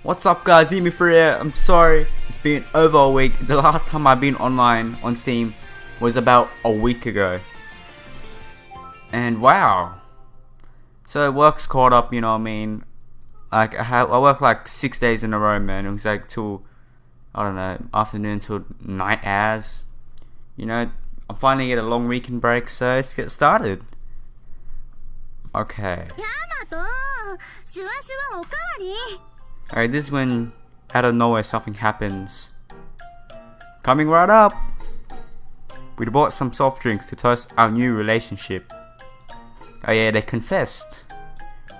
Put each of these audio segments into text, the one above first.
What's up guys, Emi for here. I'm sorry, it's been over a week. The last time I've been online on Steam was about a week ago. And wow. So work's caught up, you know what I mean. Like I work like 6 days in a row, man. It was like till, I don't know, afternoon till night hours. You know, I'm finally get a long weekend break, so let's get started. Okay. Alright, this is when out of nowhere something happens. Coming right up! We bought some soft drinks to toast our new relationship. Oh yeah, they confessed.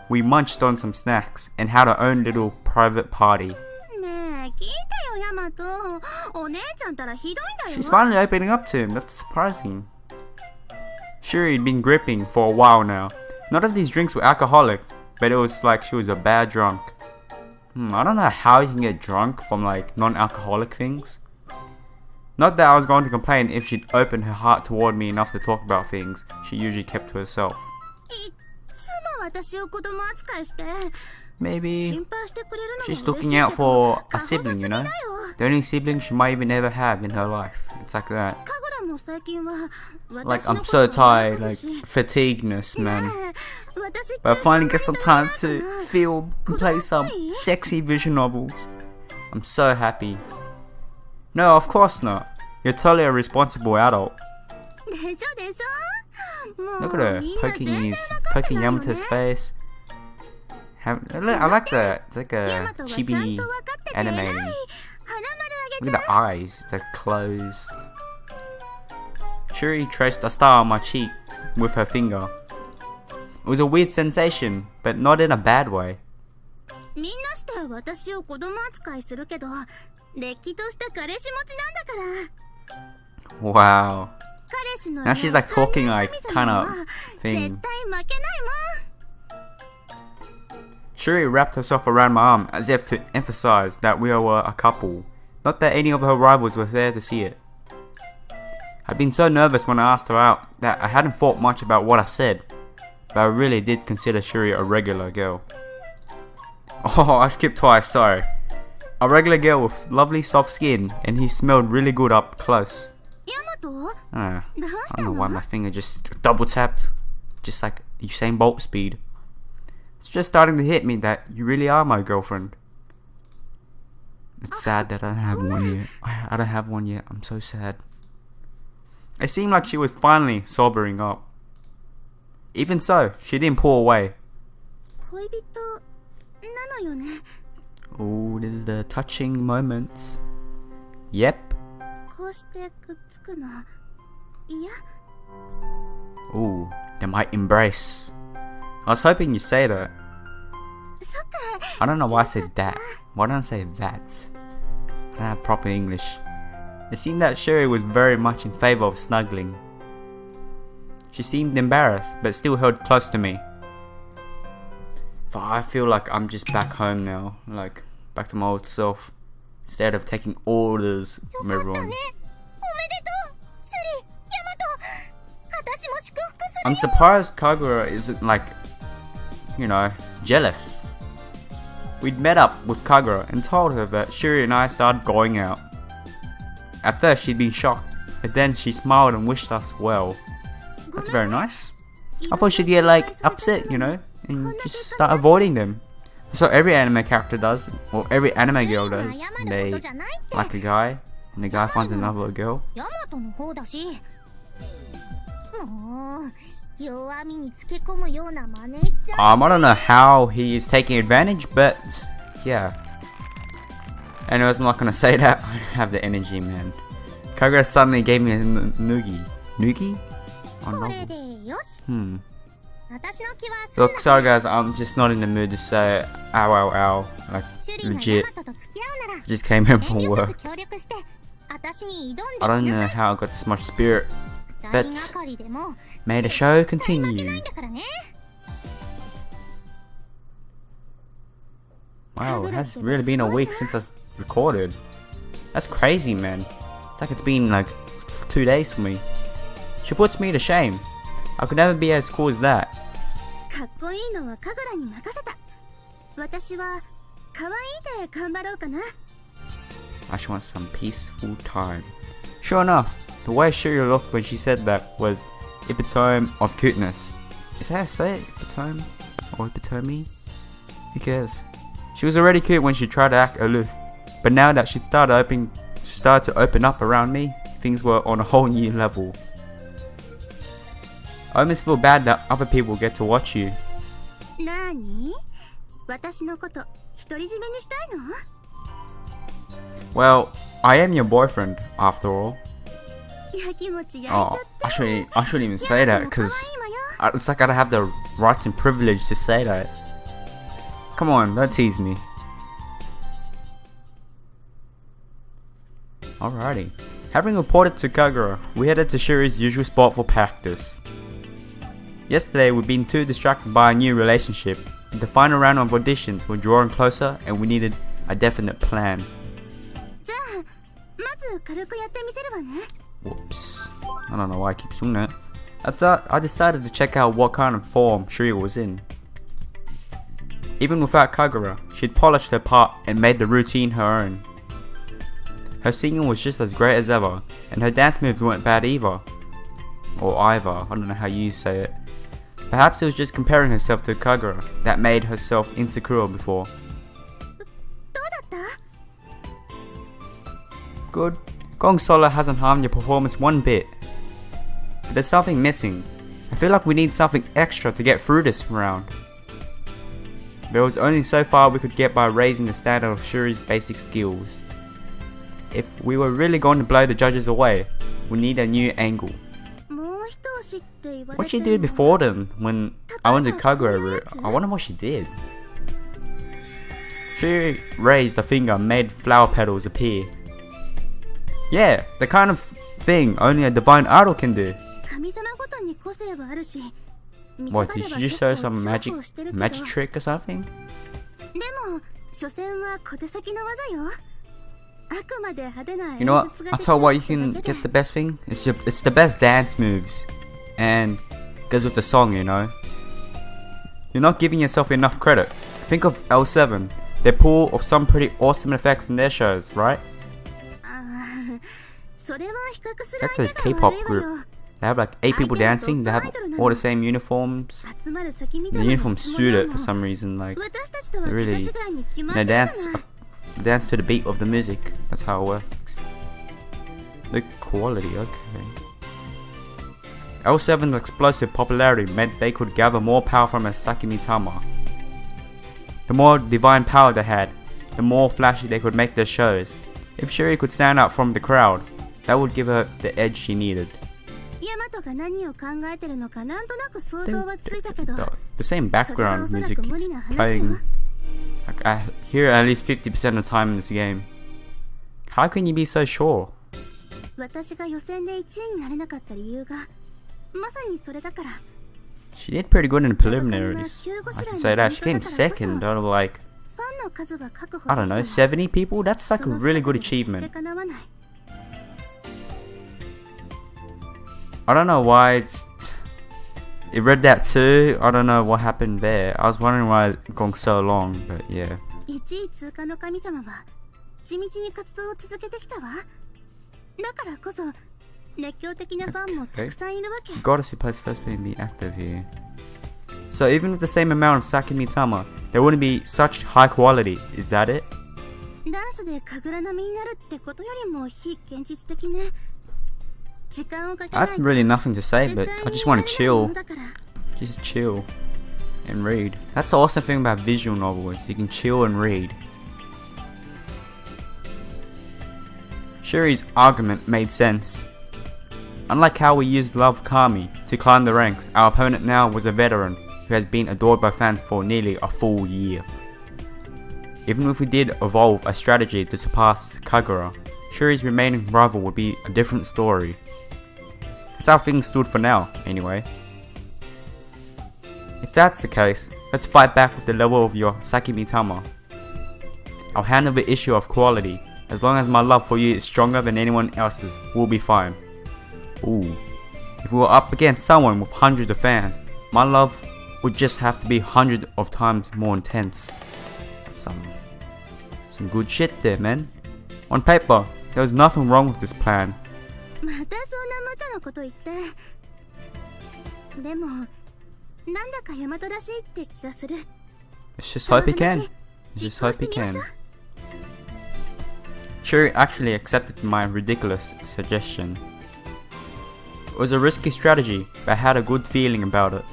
We munched on some snacks and had our own little private party. She's finally opening up to him, that's surprising. Shuri had been gripping for a while now. None of these drinks were alcoholic, but it was like she was a bad drunk. I don't know how you can get drunk from like non-alcoholic things. Not that I was going to complain if she'd opened her heart toward me enough to talk about things she usually kept to herself. Maybe she's looking out for a sibling, you know? The only sibling she might even ever have in her life. It's like that. Like, I'm so tired, like, fatigueness, man. But I finally get some time to feel and play some sexy visual novels. I'm so happy. No, of course not. You're totally a responsible adult. Look at her, poking Yamato's face. I like that. It's like a chibi anime. Look at the eyes, it's like closed. Shuri traced a star on my cheek with her finger. It was a weird sensation, but not in a bad way. Wow. Now she's like talking like kind of thing. Shuri wrapped herself around my arm as if to emphasize that we were a couple, not that any of her rivals were there to see it. I'd been so nervous when I asked her out that I hadn't thought much about what I said, but I really did consider Shuri a regular girl. Oh, I skipped twice, sorry. A regular girl with lovely soft skin, and he smelled really good up close. I don't know why my finger just double tapped, just like Usain Bolt speed. It's just starting to hit me that you really are my girlfriend. It's sad that I don't have one yet. I don't have one yet. I'm so sad. It seemed like she was finally sobering up. Even so, she didn't pull away. Oh, this is the touching moments. Yep. Ooh, they might embrace. I was hoping you'd say that. I don't know why I said that. Why don't I say that? I don't have proper English. It seemed that Shuri was very much in favor of snuggling. She seemed embarrassed, but still held close to me. I feel like I'm just back home now, like back to my old self, instead of taking orders from everyone. I'm surprised Kagura isn't like, you know, jealous. We'd met up with Kagura and told her that Shuri and I started going out. At first she'd been shocked, but then she smiled and wished us well. That's very nice. I thought she'd get like upset, you know, and just start avoiding them. So every anime character does, or every anime girl does. They like a guy, and the guy finds another girl. I don't know how he is taking advantage, but yeah. Anyways, I'm not gonna say that. I don't have the energy, man. Kagura suddenly gave me a noogie. Noogie? Oh, no. Look, sorry guys, I'm just not in the mood to say ow ow ow. Like, legit. Just came in from work. I don't know how I got this much spirit, but may the show continue. Wow, it has really been a week since I recorded. That's crazy, man. It's like it's been like 2 days for me. She puts me to shame. I could never be as cool as that. I just want some peaceful time. Sure enough, the way Shuri looked when she said that was epitome of cuteness. Is that how I say it? Epitome? Or epitome? Who cares? She was already cute when she tried to act aloof, but now that she started to open up around me, things were on a whole new level. I almost feel bad that other people get to watch you. Well, I am your boyfriend, after all. Oh, I shouldn't even say that, because it's like I have the rights and privilege to say that. Come on, don't tease me. Alrighty. Having reported to Kagura, we headed to Shuri's usual spot for practice. Yesterday we'd been too distracted by a new relationship. The final round of auditions were drawing closer and we needed a definite plan. Whoops. I don't know why I keep doing that. I decided to check out what kind of form Shuri was in. Even without Kagura, she'd polished her part and made the routine her own. Her singing was just as great as ever, and her dance moves weren't bad either. Or either, I don't know how you say it. Perhaps it was just comparing herself to Kagura that made herself insecure before. Good. Going solo hasn't harmed your performance one bit. But there's something missing. I feel like we need something extra to get through this round. There was only so far we could get by raising the standard of Shuri's basic skills. If we were really going to blow the judges away, we need a new angle. What she did before them when I went to Kagura route, I wonder what she did. She raised a finger and made flower petals appear. Yeah, the kind of thing only a divine idol can do. What, did she just show some magic trick or something? You know what? I'll tell you what, you can get the best thing. It's the best dance moves. And goes with the song, you know. You're not giving yourself enough credit. Think of L7. They pull off some pretty awesome effects in their shows, right? That's this K-pop group. They have like 8 people dancing. They have all the same uniforms. The uniforms suit it for some reason. Like they really, they dance to the beat of the music. That's how it works. The quality, okay. L7's explosive popularity meant they could gather more power from a Sakimitama. The more divine power they had, the more flashy they could make their shows. If Shuri could stand out from the crowd, that would give her the edge she needed. The same background music keeps playing. Like, I hear it at least 50% of the time in this game. How can you be so sure? She did pretty good in the preliminaries. I can say that. She came second out of like, I don't know, 70 people? That's like a really good achievement. I don't know why it read that too. I don't know what happened there. I was wondering why it's going so long, but yeah. Okay. Goddess who plays first being be active here. So even with the same amount of Sakimitama, there wouldn't be such high quality. Is that it? I have really nothing to say, but I just want to chill. Just chill and read. That's the awesome thing about visual novels. You can chill and read. Shuri's argument made sense. Unlike how we used LoveKami to climb the ranks, our opponent now was a veteran who has been adored by fans for nearly a full year. Even if we did evolve a strategy to surpass Kagura, Shuri's remaining rival would be a different story. That's how things stood for now, anyway. If that's the case, let's fight back with the level of your Sakimitama. I'll handle the issue of quality. As long as my love for you is stronger than anyone else's, we'll be fine. Ooh. If we were up against someone with hundreds of fans, my love would just have to be hundreds of times more intense. Some good shit there, man. On paper, there was nothing wrong with this plan. またそんな無茶なこと言って。でも、なんだかヤマトらしいって気がする。Let's just hope he can. Let's just hope he can. Shuri actually accepted my ridiculous suggestion. It was a risky strategy, but I had a good feeling about it.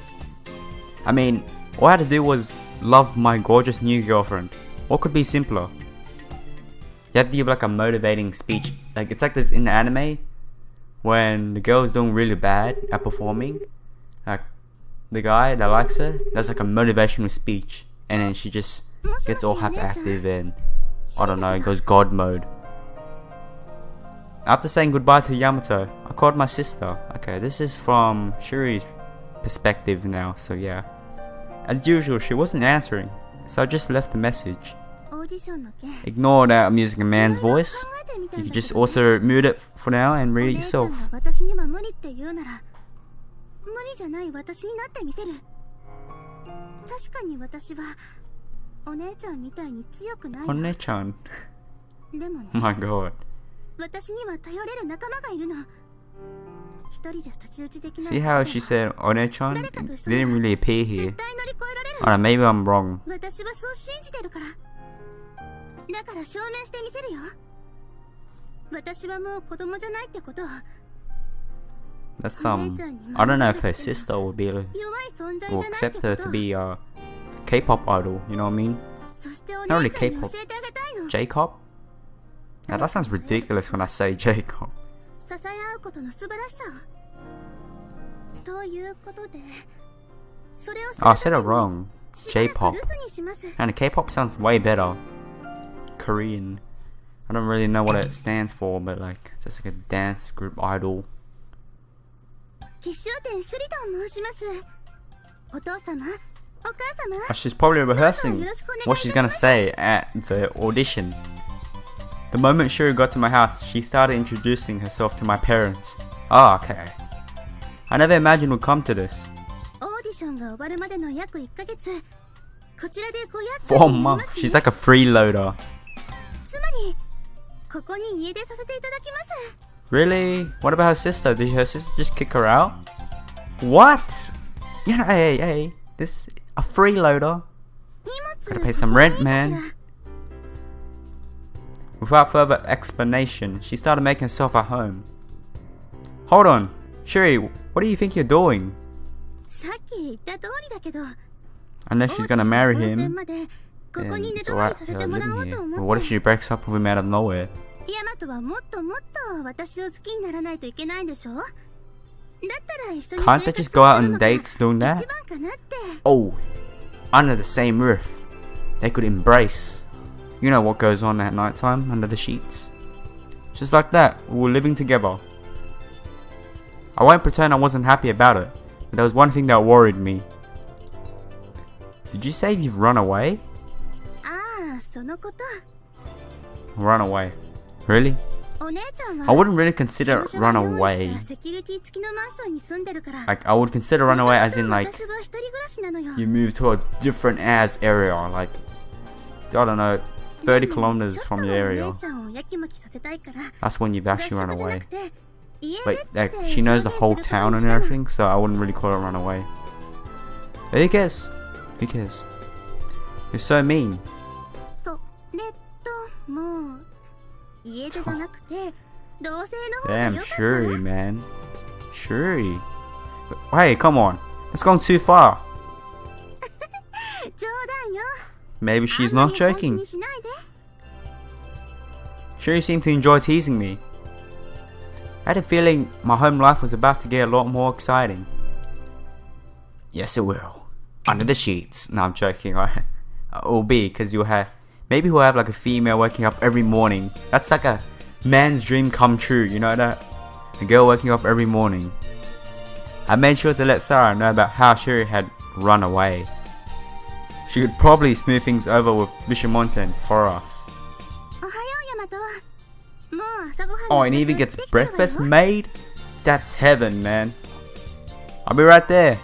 I mean, all I had to do was love my gorgeous new girlfriend. What could be simpler? You have to give like a motivating speech. Like it's like this in the anime when the girl is doing really bad at performing. Like the guy that likes her does like a motivational speech, and then she just gets all hyperactive and I don't know, goes God mode. After saying goodbye to Yamato, I called my sister. Okay, this is from Shuri's perspective now, so yeah. As usual, she wasn't answering, so I just left a message. Ignore that I'm using a man's voice. You can just also mute it for now and read it yourself. One-chan. Oh my god. See how she said One-chan? It didn't really appear here. I don't know, maybe I'm wrong. That's I don't know if her sister will accept her to be a K-pop idol, you know what I mean? Not really K-pop. J-pop? Now that sounds ridiculous when I say J-pop. Oh, I said it wrong. J-pop. And K-pop sounds way better. Korean. I don't really know what it stands for, but like, it's just like a dance group idol. Oh, she's probably rehearsing what she's gonna say at the audition. The moment Shuri got to my house, she started introducing herself to my parents. Oh, okay. I never imagined we'd come to this. 4 months. She's like a freeloader. Really? What about her sister? Did her sister just kick her out? What? You know, hey, this a freeloader. Gotta pay some rent, man. Without further explanation, she started making herself at home. Hold on, Shuri, what do you think you're doing? Unless she's gonna marry him, then it's alright living here. But what if she breaks up with him out of nowhere? Can't they just go out on dates doing that? Oh, under the same roof. They could embrace. You know what goes on at night time under the sheets. Just like that, we were living together. I won't pretend I wasn't happy about it, but there was one thing that worried me. Did you say you've run away? Run away. Really? I wouldn't really consider run away. Like, I would consider run away as in like, you move to a different ass area, like, I don't know, 30 kilometers from your area. That's when you've actually run away. But like, she knows the whole town and everything, so I wouldn't really call it run away. But who cares? Who cares? You're so mean. Damn, Shuri, man. Shuri. Hey, come on. That's going too far. Maybe she's not joking. Shuri seemed to enjoy teasing me. I had a feeling my home life was about to get a lot more exciting. Yes, it will. Under the sheets. No, I'm joking. It will be, because maybe we'll have like a female waking up every morning. That's like a man's dream come true, you know that? A girl waking up every morning. I made sure to let Sarah know about how Shuri had run away. She could probably smooth things over with Bishamonten for us. Oh, and even gets breakfast made? That's heaven, man. I'll be right there.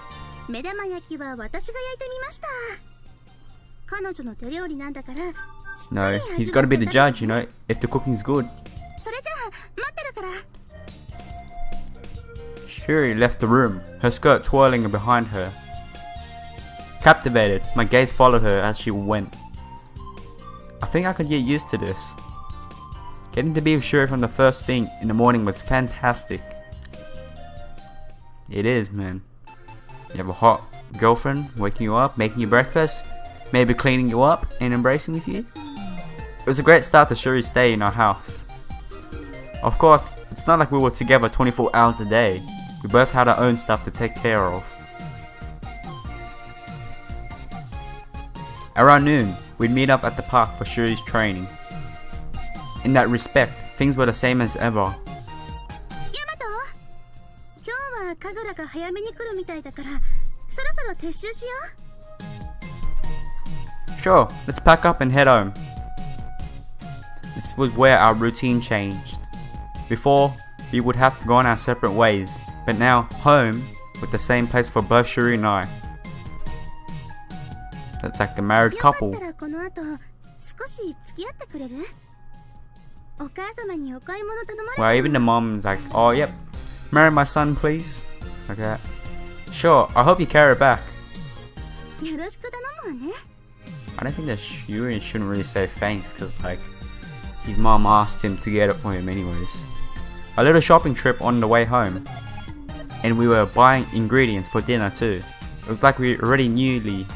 No, he's got to be the judge, you know, if the cooking's good. それじゃあ待ってるから。 Shuri left the room, her skirt twirling behind her. Captivated, my gaze followed her as she went. I think I could get used to this. Getting to be with Shuri from the first thing in the morning was fantastic. It is, man. You have a hot girlfriend waking you up, making you breakfast, maybe cleaning you up and embracing with you. It was a great start to Shuri's stay in our house. Of course, it's not like we were together 24 hours a day. We both had our own stuff to take care of. Around noon, we'd meet up at the park for Shuri's training. In that respect, things were the same as ever. ヤマト、今日は神楽が早めに来るみたいだから、そろそろ撤収しよう。 Sure, let's pack up and head home. This was where our routine changed. Before, we would have to go on our separate ways, but now, home was the same place for both Shuri and I. That's like a married よかっ couple. たらこの後少し付き合ってくれる？お母様にお買い物頼まれた。 Well, even the mom's like, oh, yep, marry my son, please. Like that. Sure, I hope you carry it back. よろしく頼むわね。 I don't think that Shuri shouldn't really say thanks, because, like, his mom asked him to get it for him anyways. A little shopping trip on the way home. And we were buying ingredients for dinner too. It was like we newlyweds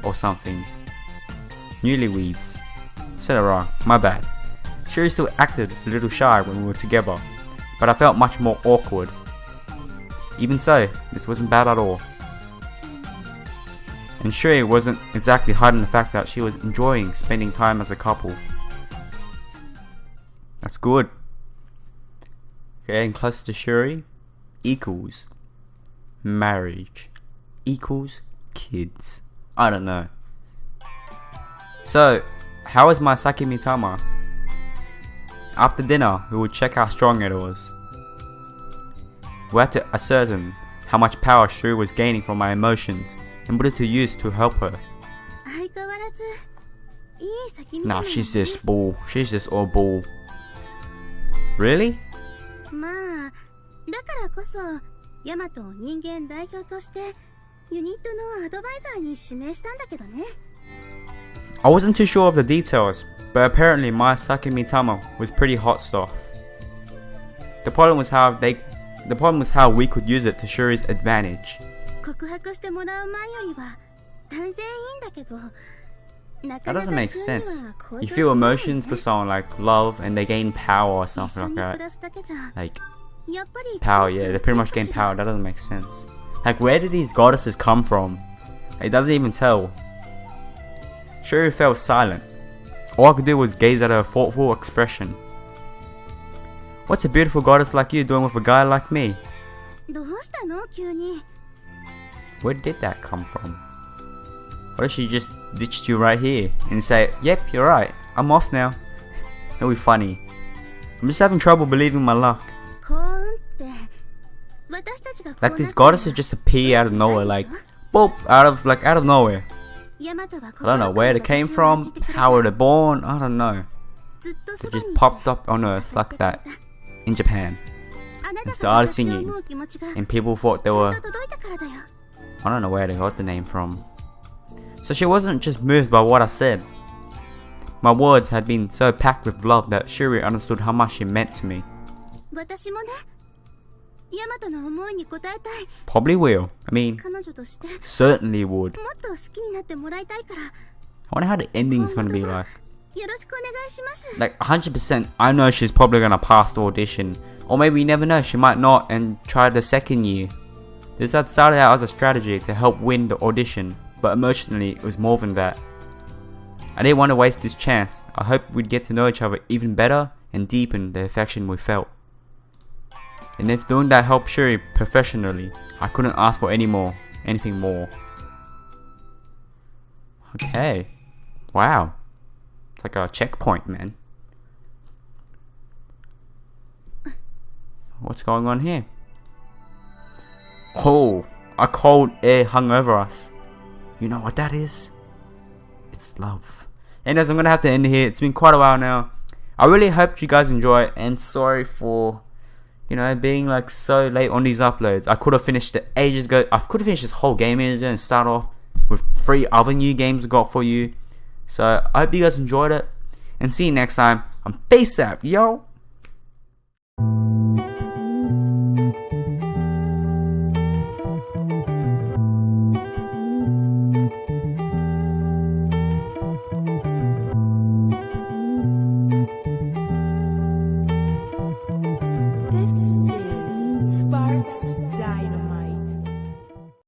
or something. Newlyweds. Said it wrong, my bad. Shuri still acted a little shy when we were together, but I felt much more awkward. Even so, this wasn't bad at all. And Shuri wasn't exactly hiding the fact that she was enjoying spending time as a couple. That's good. Getting closer to Shuri equals marriage equals kids. I don't know. So, how was my sake mitama? After dinner, we would check how strong it was. We had to ascertain how much power Shuri was gaining from my emotions and put it to use to help her. 相変わらずいい先見て Nah, ない she's just bull. She's just all bull. Really? まあだからこそヤマトを人間代表としてユニットのアドバイザーに指名したんだけどね。 I wasn't too sure of the details, but apparently my sake mitama was pretty hot stuff. The problem was how we could use it to Shuri's advantage. 告白してもらう前よりは断然いいんだけど、な That かな doesn't か make 風に sense. は向 You 上 feel しないよ emotions for ね。 someone like love and they gain power or 一 something 緒に like 暮 that. らすだけじゃ Like やっぱり power, yeah, they pretty much gain power. That doesn't make sense. Like, where did these goddesses come from? It doesn't even tell. Shuri fell silent. All I could do was gaze at her thoughtful expression. What's a beautiful goddess like you doing with a guy like me? どうしたの急に。 Where did that come from? What if she just ditched you right here and say, yep, you're right, I'm off now? It'll be funny. I'm just having trouble believing my luck. 幸運って私たちがこう Like these goddesses just appear out of nowhere, like, boop, out of nowhere. ヤマトは I don't know where they came from, how were they born, I don't know. ずっとそ They ばに just popped up on earth like that, in Japan. あなた and が started 私を singing, 思う気持ちが and people thought ち they ゃん were, と届いたからだよ。 I don't know where they got the name from. So she wasn't just moved by what I said. My words had been so packed with love that Shuri understood how much it meant to me. 私もね、ヤマトの思いに応えたい。 Probably will. I mean, 彼女としても certainly would. っと好きになってもらいたいから。 I wonder how the ending's gonna be like. よろしくお願いします。 Like 100%, I know she's probably gonna pass the audition. Or maybe you never know, she might not and try the second year. This had started out as a strategy to help win the audition, but emotionally it was more than that. I didn't want to waste this chance. I hoped we'd get to know each other even better and deepen the affection we felt. And if doing that helped Shuri professionally, I couldn't ask for anything more. Okay. Wow. It's like a checkpoint, man. What's going on here? Oh, a cold air hung over us. You know what that is? It's love. Anyways, I'm gonna have to end here. It's been quite a while now. I really hope you guys enjoy it, and sorry for, you know, being like so late on these uploads. I could have finished it ages ago. I could have finished this whole game ages ago and start off with 3 other new games I got for you. So I hope you guys enjoyed it, and see you next time. Peace out, yo.